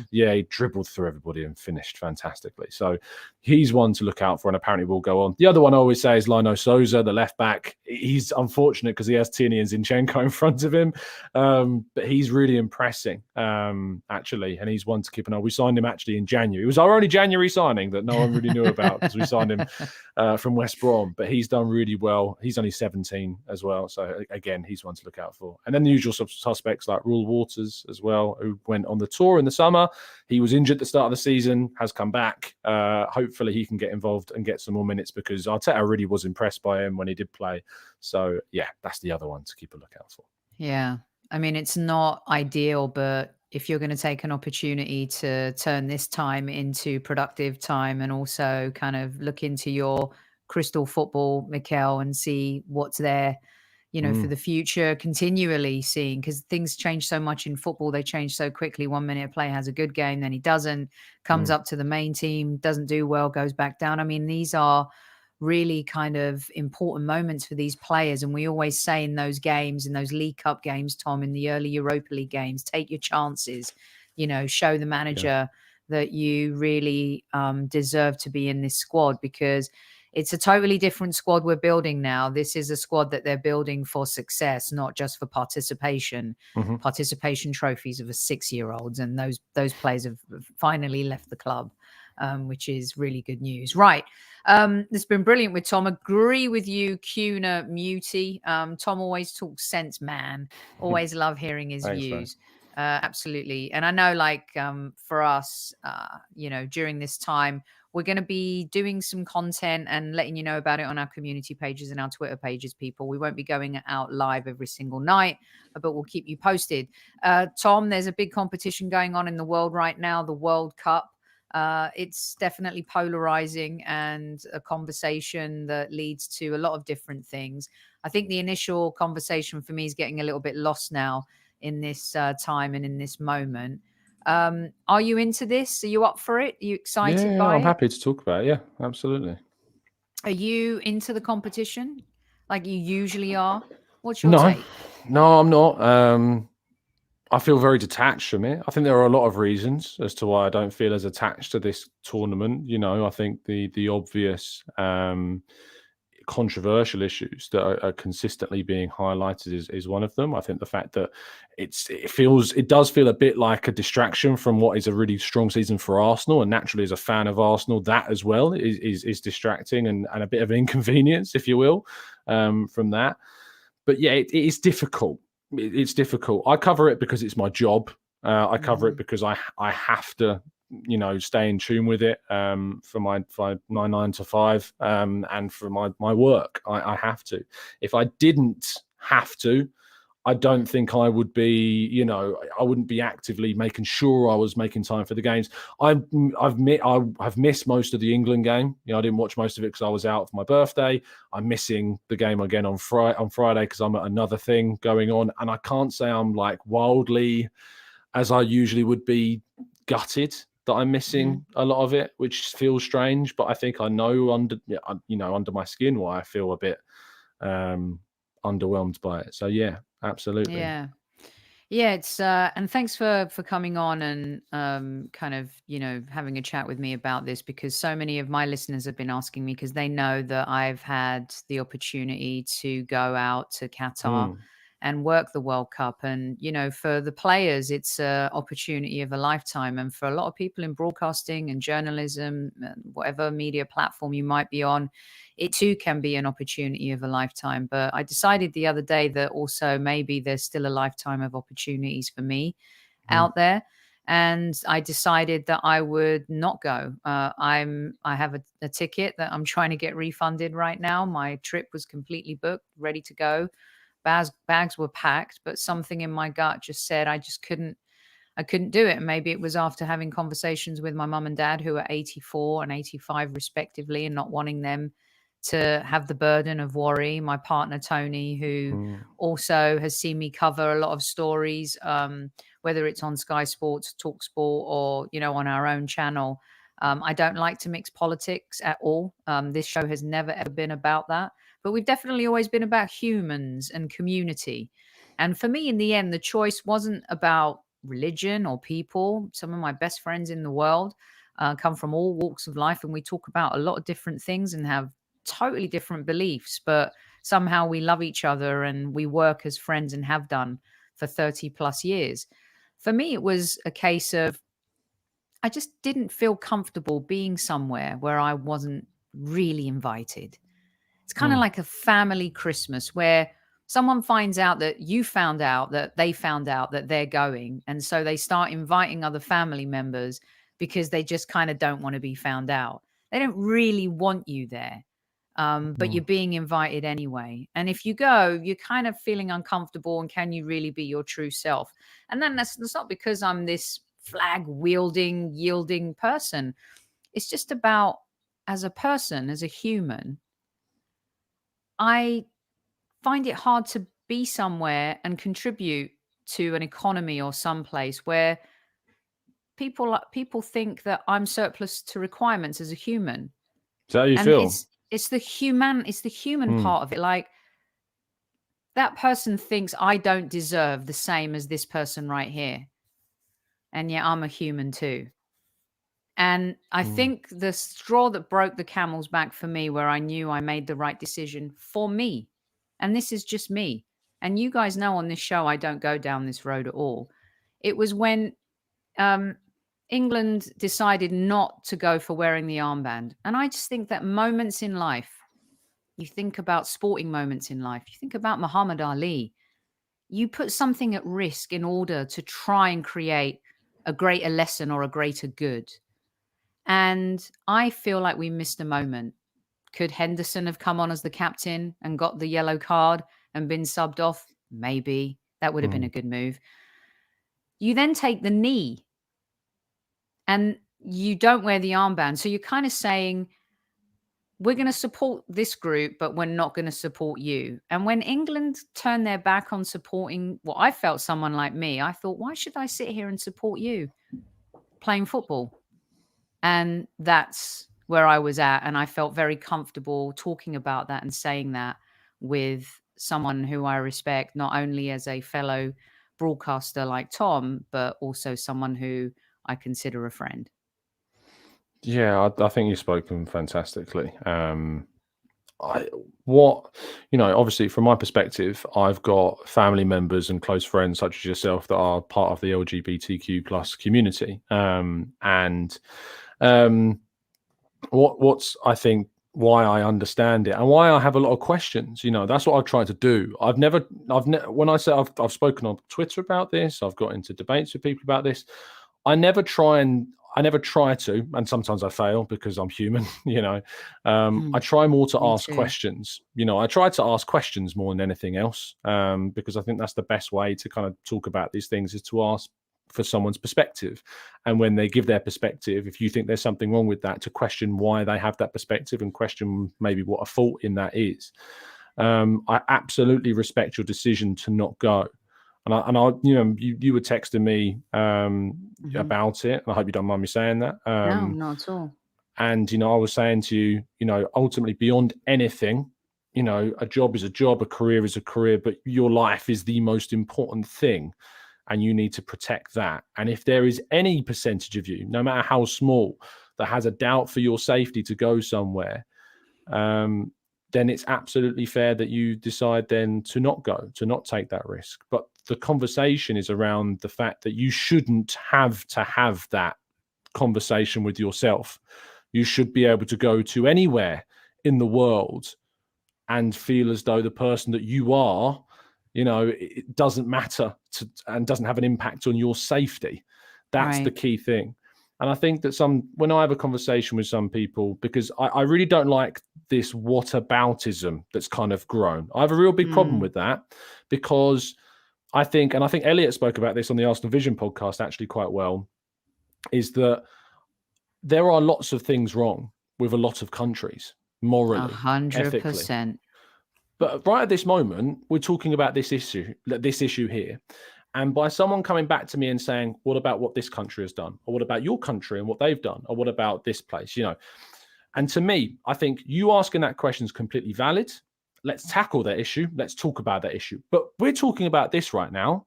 [SPEAKER 3] he dribbled through everybody and finished fantastically. So he's one to look out for, and apparently will go on. The other one I always say is Lino Souza, the left back. He's unfortunate because he has Tierney and Zinchenko in front of him, but he's really impressing, actually, and he's one to keep an eye. We signed him actually in January. It was our only January signing that no one really knew about because we signed him from West Brom. But he's done really well. He's only 17 as well. So, again, he's one to look out for. And then the usual suspects like Rule Waters as well, who went on the tour in the summer. He was injured at the start of the season, has come back. Hopefully he can get involved and get some more minutes because Arteta really was impressed by him when he did play. So, yeah, that's the other one to keep a lookout for.
[SPEAKER 1] Yeah. I mean, it's not ideal, but if you're going to take an opportunity to turn this time into productive time and also kind of look into your crystal football, Mikel, and see what's there, for the future, continually seeing, because things change so much in football. They change so quickly. 1 minute a player has a good game, then he doesn't, comes up to the main team, doesn't do well, goes back down. I mean, these are really kind of important moments for these players. And we always say in those games, in those League Cup games, Tom, in the early Europa League games, take your chances, show the manager that you really deserve to be in this squad, because it's a totally different squad we're building now. This is a squad that they're building for success, not just for participation. Participation trophies of a 6-year-olds, and those players have finally left the club, which is really good news. Right. It's been brilliant with Tom. Agree with you, Cuna Muti. Tom always talks sense, man. Always love hearing his views. Absolutely. And I know, for us, during this time, we're going to be doing some content and letting you know about it on our community pages and our Twitter pages, people. We won't be going out live every single night, but we'll keep you posted. Tom, there's a big competition going on in the world right now, the World Cup. It's definitely polarizing and a conversation that leads to a lot of different things. I think the initial conversation for me is getting a little bit lost now in this time and in this moment. Are you into this? Are you up for it? Are you excited by it?
[SPEAKER 3] I'm happy to talk about it. Yeah, absolutely.
[SPEAKER 1] Are you into the competition like you usually are? What's your take?
[SPEAKER 3] No, I'm not. I feel very detached from it. I think there are a lot of reasons as to why I don't feel as attached to this tournament. I think the obvious controversial issues that are consistently being highlighted is one of them. I think the fact that it does feel a bit like a distraction from what is a really strong season for Arsenal, and naturally as a fan of Arsenal, that as well is distracting and a bit of an inconvenience, if you will, from that. But yeah, it is difficult. It's difficult. I cover it because it's my job. I cover it because I have to stay in tune with it for my 9 to 5 and for my work. I have to. If I didn't have to, I don't think I would be, you know, I wouldn't be actively making sure I was making time for the games. I've missed most of the England game. You know, I didn't watch most of it because I was out for my birthday. I'm missing the game again on Friday because I'm at another thing going on. And I can't say I'm like wildly, as I usually would be, gutted that I'm missing a lot of it, which feels strange. But I think I know under my skin why I feel a bit underwhelmed by it. So yeah. Absolutely.
[SPEAKER 1] Yeah. It's and thanks for coming on and kind of, you know, having a chat with me about this, because so many of my listeners have been asking me, because they know that I've had the opportunity to go out to Qatar and work the World Cup. And, you know, for the players, it's an opportunity of a lifetime. And for a lot of people in broadcasting and journalism, and whatever media platform you might be on, it too can be an opportunity of a lifetime. But I decided the other day that also maybe there's still a lifetime of opportunities for me out there. And I decided that I would not go. I have a ticket that I'm trying to get refunded right now. My trip was completely booked, ready to go. Bags were packed, but something in my gut just said I couldn't do it. And maybe it was after having conversations with my mum and dad, who are 84 and 85 respectively, and not wanting them to have the burden of worry. My partner, Tony, who also has seen me cover a lot of stories, whether it's on Sky Sports, Talk Sport, or, you know, on our own channel. I don't like to mix politics at all. This show has never, ever been about that. But we've definitely always been about humans and community. And for me, in the end, the choice wasn't about religion or people. Some of my best friends in the world come from all walks of life, and we talk about a lot of different things and have totally different beliefs, but somehow we love each other and we work as friends and have done for 30 plus years. For me, it was a case of I just didn't feel comfortable being somewhere where I wasn't really invited. It's kind of like a family Christmas where someone finds out that you found out that they found out that they're going. And so they start inviting other family members because they just kind of don't want to be found out. They don't really want you there, but you're being invited anyway. And if you go, you're kind of feeling uncomfortable. And can you really be your true self? And then that's not because I'm this flag wielding, yielding person. It's just about, as a person, as a human, I find it hard to be somewhere and contribute to an economy or someplace where people think that I'm surplus to requirements as a human.
[SPEAKER 3] Is that how you feel?
[SPEAKER 1] It's the human part of it. Like, that person thinks I don't deserve the same as this person right here. And yet I'm a human too. And I think the straw that broke the camel's back for me, where I knew I made the right decision for me, and this is just me, and you guys know on this show I don't go down this road at all. It was when England decided not to go for wearing the armband. And I just think that moments in life, you think about sporting moments in life, you think about Muhammad Ali, you put something at risk in order to try and create a greater lesson or a greater good. And I feel like we missed a moment. Could Henderson have come on as the captain and got the yellow card and been subbed off? Maybe. That would have been a good move. You then take the knee and you don't wear the armband. So you're kind of saying, we're going to support this group, but we're not going to support you. And when England turned their back on supporting what I felt someone like me, I thought, why should I sit here and support you playing football? And that's where I was at. And I felt very comfortable talking about that and saying that with someone who I respect, not only as a fellow broadcaster like Tom, but also someone who I consider a friend.
[SPEAKER 3] Yeah, I think you've spoken fantastically. Obviously from my perspective, I've got family members and close friends such as yourself that are part of the LGBTQ plus community. What's I think why I understand it and why I have a lot of questions, that's what I've tried to do. When I say I've spoken on Twitter about this, I've got into debates with people about this. I never try and I never try to, and sometimes I fail because I'm human, I try more to ask questions. I try to ask questions more than anything else, because I think that's the best way to kind of talk about these things, is to ask for someone's perspective. And when they give their perspective, if you think there's something wrong with that, to question why they have that perspective and question maybe what a fault in that is. I absolutely respect your decision to not go. And I you were texting me about it. I hope you don't mind me saying that.
[SPEAKER 1] No, not at all.
[SPEAKER 3] And, I was saying to you, ultimately beyond anything, a job is a job, a career is a career, but your life is the most important thing. And you need to protect that. And if there is any percentage of you, no matter how small, that has a doubt for your safety to go somewhere, then it's absolutely fair that you decide then to not go, to not take that risk. But the conversation is around the fact that you shouldn't have to have that conversation with yourself. You should be able to go to anywhere in the world and feel as though the person that you are, it doesn't matter and doesn't have an impact on your safety. That's the key thing. And I think that when I have a conversation with some people, because I really don't like this whataboutism that's kind of grown. I have a real big problem with that, because I think Elliot spoke about this on the Arsenal Vision podcast actually quite well, is that there are lots of things wrong with a lot of countries, morally, 100%. Ethically. But right at this moment, we're talking about this issue here. And by someone coming back to me and saying, what about what this country has done? Or what about your country and what they've done? Or what about this place? And to me, I think you asking that question is completely valid. Let's tackle that issue. Let's talk about that issue. But we're talking about this right now.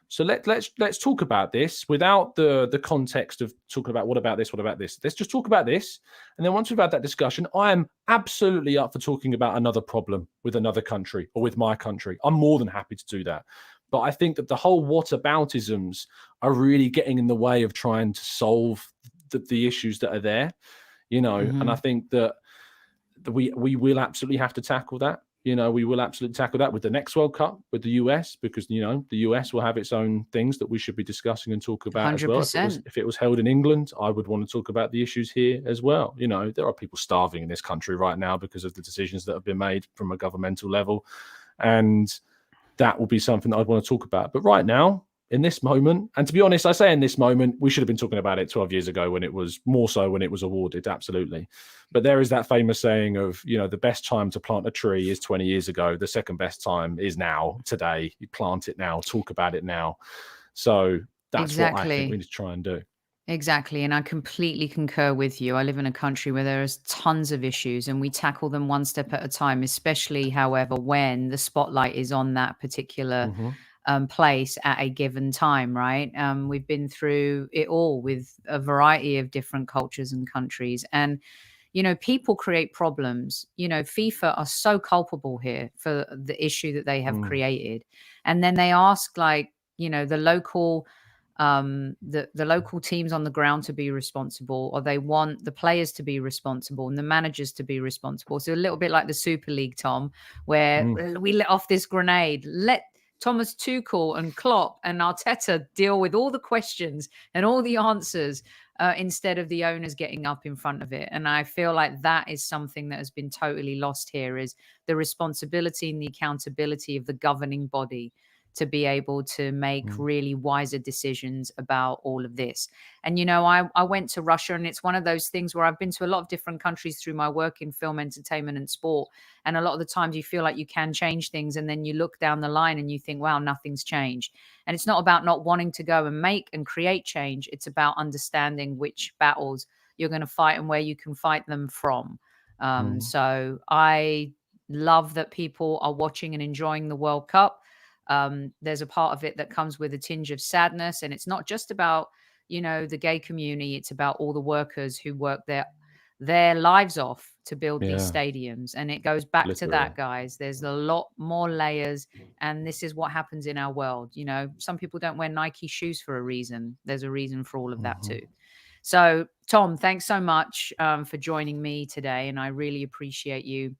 [SPEAKER 3] So let's talk about this without the context of talking about what about this, what about this. Let's just talk about this. And then once we've had that discussion, I am absolutely up for talking about another problem with another country or with my country. I'm more than happy to do that. But I think that the whole whataboutisms are really getting in the way of trying to solve the issues that are there, And I think that we will absolutely have to tackle that. We will absolutely tackle that with the next World Cup, with the US, because, the US will have its own things that we should be discussing and talk about 100%. As well. If it was held in England, I would want to talk about the issues here as well. There are people starving in this country right now because of the decisions that have been made from a governmental level. And that will be something that I'd want to talk about. But right now, in this moment, and to be honest, I say in this moment, we should have been talking about it 12 years ago when it was more so when it was awarded, absolutely. But there is that famous saying of, the best time to plant a tree is 20 years ago. The second best time is now, today. You plant it now, talk about it now. So that's what I think we need to try and do.
[SPEAKER 1] Exactly. And I completely concur with you. I live in a country where there's tons of issues and we tackle them one step at a time, especially, however, when the spotlight is on that particular place at a given time, right? We've been through it all with a variety of different cultures and countries. And, people create problems. FIFA are so culpable here for the issue that they have created. And then they ask the local the local teams on the ground to be responsible, or they want the players to be responsible and the managers to be responsible. So a little bit like the Super League, Tom, where we let off this grenade. Let Thomas Tuchel and Klopp and Arteta deal with all the questions and all the answers instead of the owners getting up in front of it. And I feel like that is something that has been totally lost here, is the responsibility and the accountability of the governing body to be able to make really wiser decisions about all of this. And, I went to Russia, and it's one of those things where I've been to a lot of different countries through my work in film, entertainment and sport. And a lot of the times you feel like you can change things, and then you look down the line and you think, wow, nothing's changed. And it's not about not wanting to go and make and create change. It's about understanding which battles you're going to fight and where you can fight them from. So I love that people are watching and enjoying the World Cup. There's a part of it that comes with a tinge of sadness, and it's not just about, the gay community. It's about all the workers who work their lives off to build these stadiums. And it goes back to that, guys. There's a lot more layers, and this is what happens in our world. Some people don't wear Nike shoes for a reason. There's a reason for all of that too. So, Tom, thanks so much for joining me today, and I really appreciate you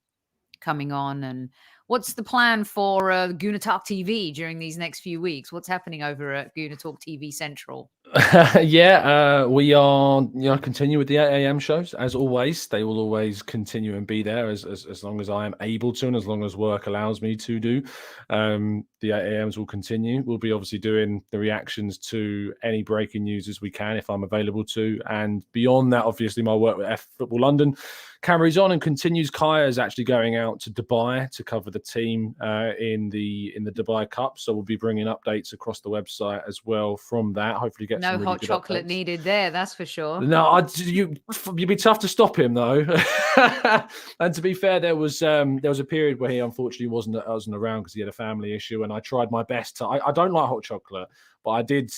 [SPEAKER 1] coming on. And what's the plan for Gooner Talk TV during these next few weeks? What's happening over at Gooner Talk TV Central?
[SPEAKER 3] We are, continue with the 8 a.m. shows as always. They will always continue and be there as long as I am able to, and as long as work allows me to do. The 8 a.m.s will continue. We'll be obviously doing the reactions to any breaking news as we can if I'm available to, and beyond that, obviously my work with F Football London carries on and continues. Kaya is actually going out to Dubai to cover the team in the Dubai Cup, so we'll be bringing updates across the website as well from that. Hopefully, get
[SPEAKER 1] no
[SPEAKER 3] some really
[SPEAKER 1] hot
[SPEAKER 3] good
[SPEAKER 1] chocolate
[SPEAKER 3] updates.
[SPEAKER 1] Needed there. That's for sure.
[SPEAKER 3] No, you'd be tough to stop him though. And to be fair, there was a period where he unfortunately wasn't around because he had a family issue, and I tried my best to. I don't like hot chocolate, but I did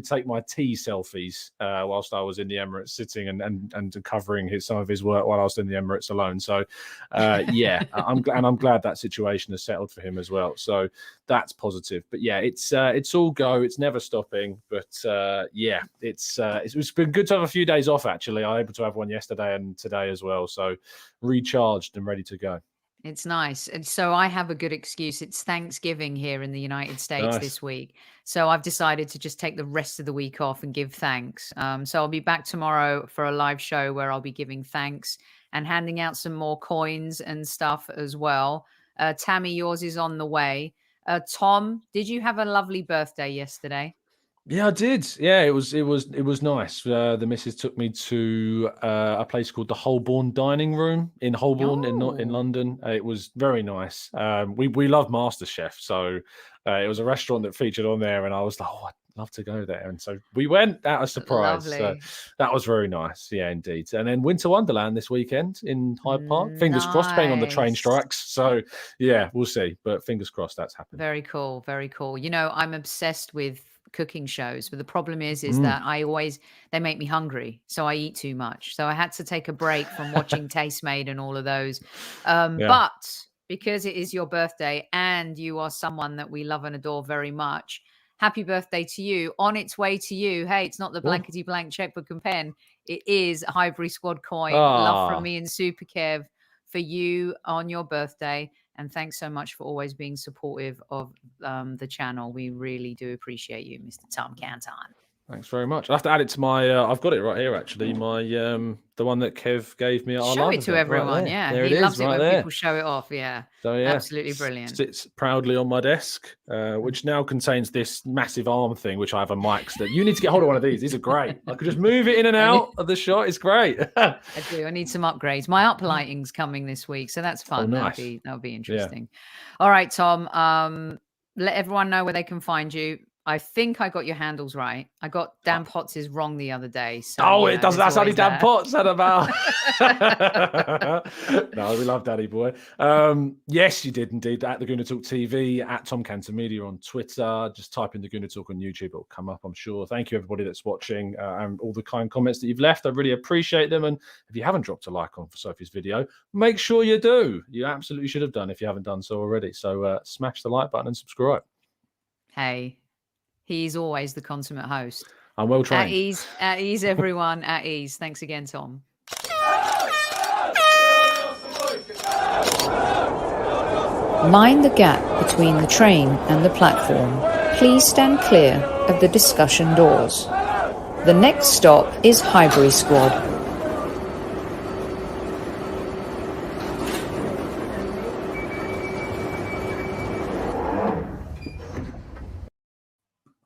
[SPEAKER 3] take my tea selfies whilst I was in the Emirates, sitting and covering some of his work while I was in the Emirates alone. So I'm glad that situation has settled for him as well. So that's positive. But yeah, it's all go. It's never stopping. But it's been good to have a few days off. Actually, I was able to have one yesterday and today as well. So recharged and ready to go.
[SPEAKER 1] It's nice. And so I have a good excuse. It's Thanksgiving here in the United States this week. So I've decided to just take the rest of the week off and give thanks. So I'll be back tomorrow for a live show where I'll be giving thanks and handing out some more coins and stuff as well. Tammy, yours is on the way. Tom, did you have a lovely birthday yesterday?
[SPEAKER 3] Yeah, I did. Yeah, it was nice. The missus took me to a place called the Holborn Dining Room in Holborn in London. It was very nice. We love MasterChef, so it was a restaurant that featured on there, and I was like, oh, I'd love to go there. And so we went out of surprise. So that was very nice. Yeah, indeed. And then Winter Wonderland this weekend in Hyde Park. Fingers crossed, playing on the train strikes. So yeah, we'll see. But fingers crossed that's happening.
[SPEAKER 1] Very cool. Very cool. I'm obsessed with cooking shows, but the problem is that they make me hungry, so I eat too much. So I had to take a break from watching Tastemade and all of those. But because it is your birthday and you are someone that we love and adore very much, happy birthday to you. On its way to you. Hey, it's not the blankety blank checkbook and pen. It is a Highbury Squad coin. Love from me and Super Kev for you on your birthday. And thanks so much for always being supportive of the channel. We really do appreciate you, Mr. Tom Canton.
[SPEAKER 3] Thanks very much. I have to add it to my. I've got it right here, actually. My the one that Kev gave me.
[SPEAKER 1] Show it to everyone.
[SPEAKER 3] Right
[SPEAKER 1] yeah,
[SPEAKER 3] there
[SPEAKER 1] he loves
[SPEAKER 3] it
[SPEAKER 1] when
[SPEAKER 3] there.
[SPEAKER 1] people show it off. Yeah.
[SPEAKER 3] So yeah,
[SPEAKER 1] absolutely brilliant.
[SPEAKER 3] Sits proudly on my desk, which now contains this massive arm thing, which I have a mic that you need to get hold of one of these. These are great. I could just move it in and out of the shot. It's great.
[SPEAKER 1] I do. I need some upgrades. My uplighting's coming this week, so that's fun.
[SPEAKER 3] Oh, nice.
[SPEAKER 1] That'll be interesting. Yeah. All right, Tom. Let everyone know where they can find you. I think I got your handles right. I got Dan Potts' wrong the other day. So,
[SPEAKER 3] it does. That's only Dan Potts said about. No, we love Daddy Boy. Yes, you did indeed. At the Gooner Talk TV, at Tom Canton Media on Twitter. Just type in the Gooner Talk on YouTube. It'll come up, I'm sure. Thank you, everybody that's watching, and all the kind comments that you've left. I really appreciate them. And if you haven't dropped a like on for Sophie's video, make sure you do. You absolutely should have done if you haven't done so already. So smash the like button and subscribe.
[SPEAKER 1] Hey. He's always the consummate host.
[SPEAKER 3] I'm well trained.
[SPEAKER 1] At ease, everyone. At ease. Thanks again, Tom.
[SPEAKER 2] Mind the gap between the train and the platform. Please stand clear of the discussion doors. The next stop is Highbury Squad.